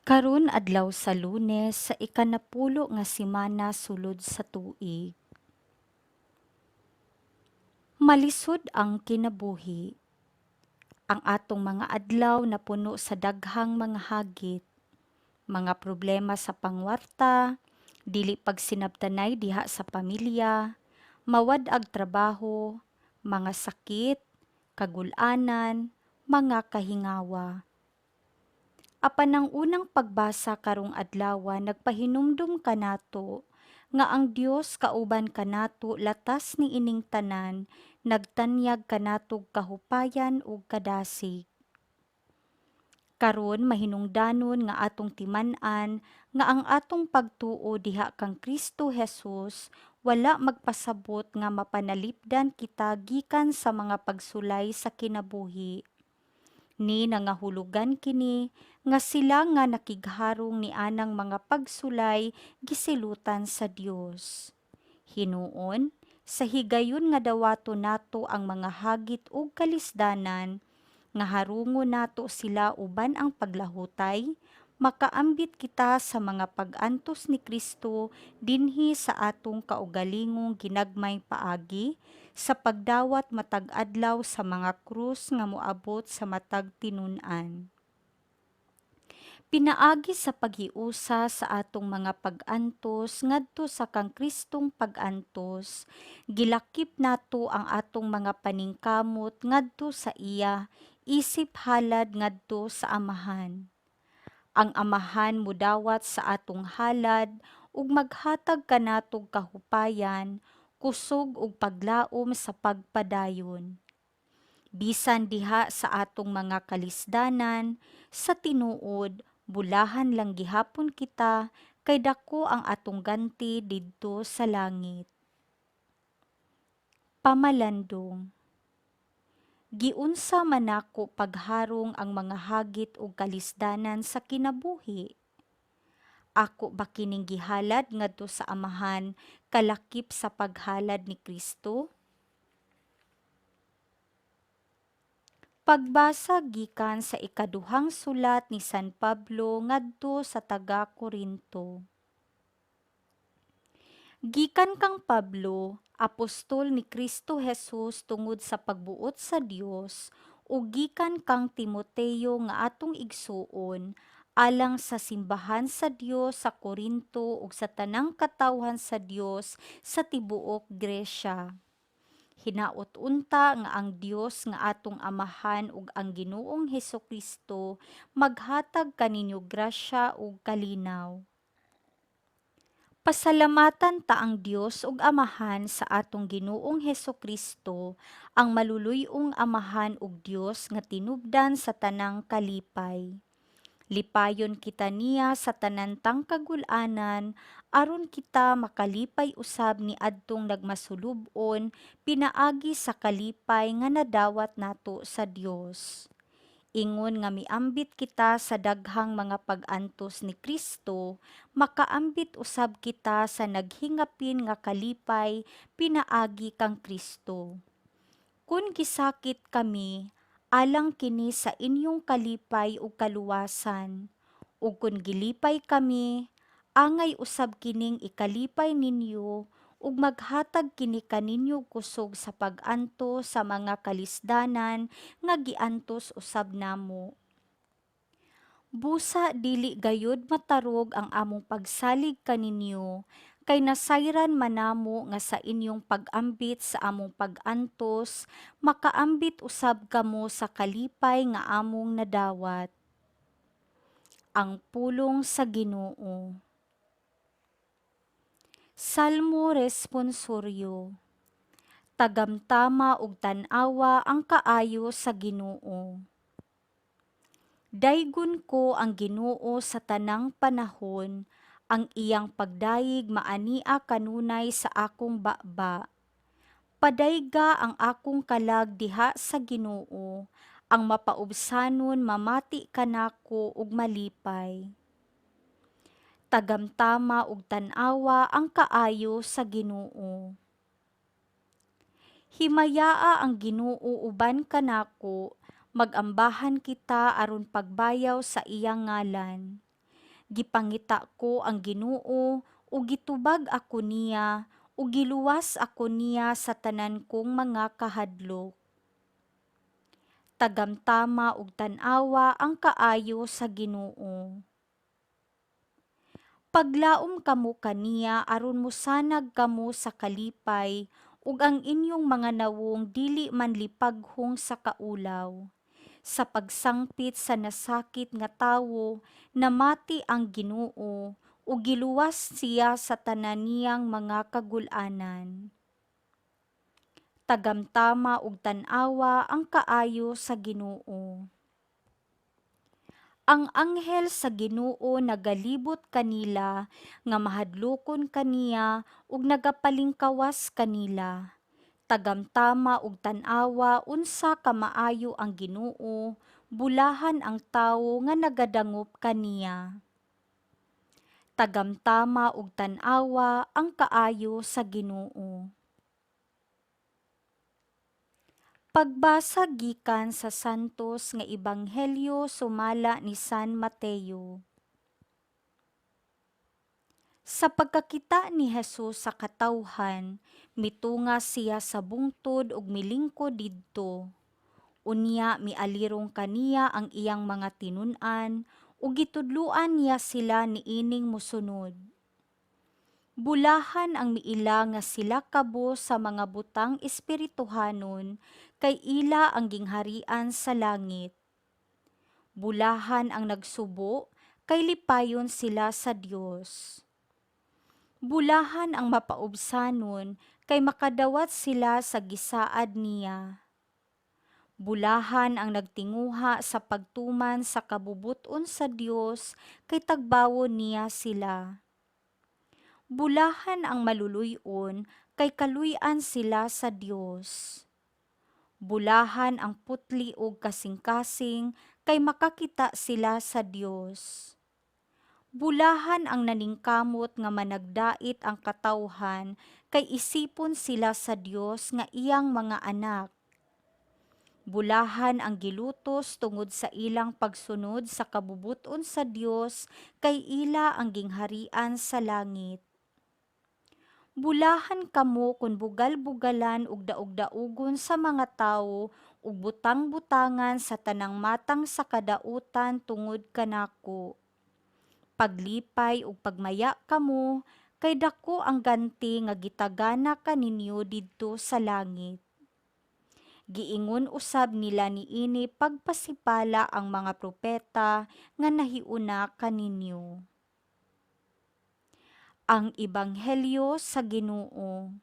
Karon adlaw sa Lunes sa ikanapulo nga semana sulod sa tuig. Malisod ang kinabuhi. Ang atong mga adlaw na puno sa daghang mga hagit, mga problema sa pangwarta, dili pagsinabtanay diha sa pamilya, mawad-ag trabaho, mga sakit, kagul-anan, mga kahingawa. Apan ang unang pagbasa karong adlaw nagpahinumdum kanato nga ang Dios kauban kanato latas ni ining tanan, nagtanyag kanatog kahupayan ug kadasig. Karon mahinungdanon nga atong timan-an nga ang atong pagtuo diha kang Kristo Jesus wala magpasabot nga mapanalipdan kita gikan sa mga pagsulay sa kinabuhi. Ni nangahulugan kini nga sila nga nakigharong ni anang mga pagsulay gisilutan sa Dios. Hinuon, sa higayon nga dawato nato ang mga hagit ug kalisdanan, nga harungo nato sila uban ang paglahutay, makaambit kita sa mga pag-antos ni Kristo dinhi sa atong kaugalingong ginagmay paagi, sa pagdawat matag adlaw sa mga krus nga moabot sa matag tinun-an. Pinaagi sa paghiusa sa atong mga pag-antos ngadto sa kang Kristong pag-antos, gilakip nato ang atong mga paningkamot ngadto sa iya, isip halad ngadto sa Amahan. Ang Amahan mudawat sa atong halad ug maghatag kanatog kahupayan, kusog ug paglaom sa pagpadayon. Bisan diha sa atong mga kalisdanan, sa tinuod, bulahan lang gihapon kita, kay dako ang atong ganti didto sa langit. Pamalandong. Giunsa man nako pagharong ang mga hagit ug kalisdanan sa kinabuhi? Ako ba kining gihalad ngadto sa Amahan kalakip sa paghalad ni Kristo? Pagbasa gikan sa ikaduhang sulat ni San Pablo ngadto sa taga-Korinto. Gikan kang Pablo, apostol ni Kristo Jesus tungod sa pagbuot sa Dios, ug gikan kang Timoteo nga atong igsuon, alang sa simbahan sa Dios sa Korinto ug sa tanang katawhan sa Dios sa tibuok Gresya. Hinaot unta nga ang Dios nga atong Amahan ug ang Ginoong Hesukristo maghatag kaninyo grasya ug kalinaw. Pasalamatan ta ang Dios ug Amahan sa atong Ginoong Hesukristo, ang maluluy-ong Amahan ug Dios nga tinubdan sa tanang kalipay. Lipayon kita niya sa tanantang kagul-anan, aron kita makalipay usab ni adtong nagmasulubon pinaagi sa kalipay nga nadawat nato sa Dios. Ingon nga miambit kita sa daghang mga pag-antos ni Kristo, makaambit usab kita sa naghingapin nga kalipay pinaagi kang Kristo. Kun gisakit kami, alang kini sa inyong kalipay ug kaluwasan. Ug kun gilipay kami, angay usab kining ikalipay ninyo ug maghatag kini kaninyo kusog sa pag-anto sa mga kalisdanan nga giantos usab namo. Busa dili gayud matarog ang among pagsalig kaninyo, kay nasayran manamo nga sa inyong pag-ambit sa among pag-antos, makaambit usab kamo sa kalipay nga among nadawat. Ang pulong sa Ginoo. Salmo responsoryo. Tagamtama ug tan-awa ang kaayo sa Ginoo. Daygon ko ang Ginoo sa tanang panahon, ang iyang pagdayig maania kanunay sa akong baba. Padayga ang akong kalag diha sa Ginoo, ang mapaubsanon mamati kanako ug malipay. Tagamtama ug tan-awa ang kaayo sa Ginoo. Himayaa ang Ginoo uban kanako, magambahan kita aron pagbayaw sa iyang ngalan. Gipangita ko ang Ginoo ug gitubag ako niya ug giluwas ako niya sa tanan kong mga kahadlok. Tagamtama ug tan-awa ang kaayo sa Ginoo. Paglaom kamo kaniya aron mosanag kamo sa kalipay ug ang inyong mga nawong dili man lipaghong sa kaulaw. Sa pagsangpit sa nasakit nga tawo, namati ang Ginoo ug giluwas siya sa tanan niyang mga kagul-anan. Tagamtama ug tan-awa ang kaayo sa Ginoo. Ang anghel sa Ginoo nagalibot kanila nga mahadlokon kaniya ug nagapalingkawas kanila. Tagamtama ug tan-awa unsa ka maayo ang Ginoo, bulahan ang tawo nga nagadangop kaniya. Tagamtama ug tan-awa ang kaayo sa Ginoo. Pagbasa gikan sa Santos nga Ebanghelyo sumala ni San Mateo. Sa pagkakita ni Jesus sa katawhan, mitunga siya sa bungtod ug milingkod didto. Unya mialirong kaniya ang iyang mga tinun-an ug gitudloan niya sila niining mosunod. Bulahan ang miila nga sila kabo sa mga butang espirituhanon kay ila ang gingharian sa langit. Bulahan ang nagsubo kay lipayon sila sa Dios. Bulahan ang mapaubsanon kay makadawat sila sa gisaad niya. Bulahan ang nagtinguha sa pagtuman sa kabubuton sa Dios kay tagbawon niya sila. Bulahan ang maluluy-on kay kaluy-an sila sa Dios. Bulahan ang putli ug kasing-kasing kay makakita sila sa Dios. Bulahan ang naningkamot nga managdait ang katawhan kay isipon sila sa Dios nga iyang mga anak. Bulahan ang gilutos tungod sa ilang pagsunod sa kabubuton sa Dios kay ila ang gingharian sa langit. Bulahan kamo kung bugal-bugalan ug daog-daogon sa mga tawo ug butang-butangan sa tanang matang sa kadautan tungod kanako. Paglipay ug pagmaya kamo, kay dako ang ganti nga gitagana kaninyo didto sa langit. Giingon usab nila niini pagpasipala ang mga propeta nga nahiuna kaninyo. Ang Ebanghelyo sa Ginoo.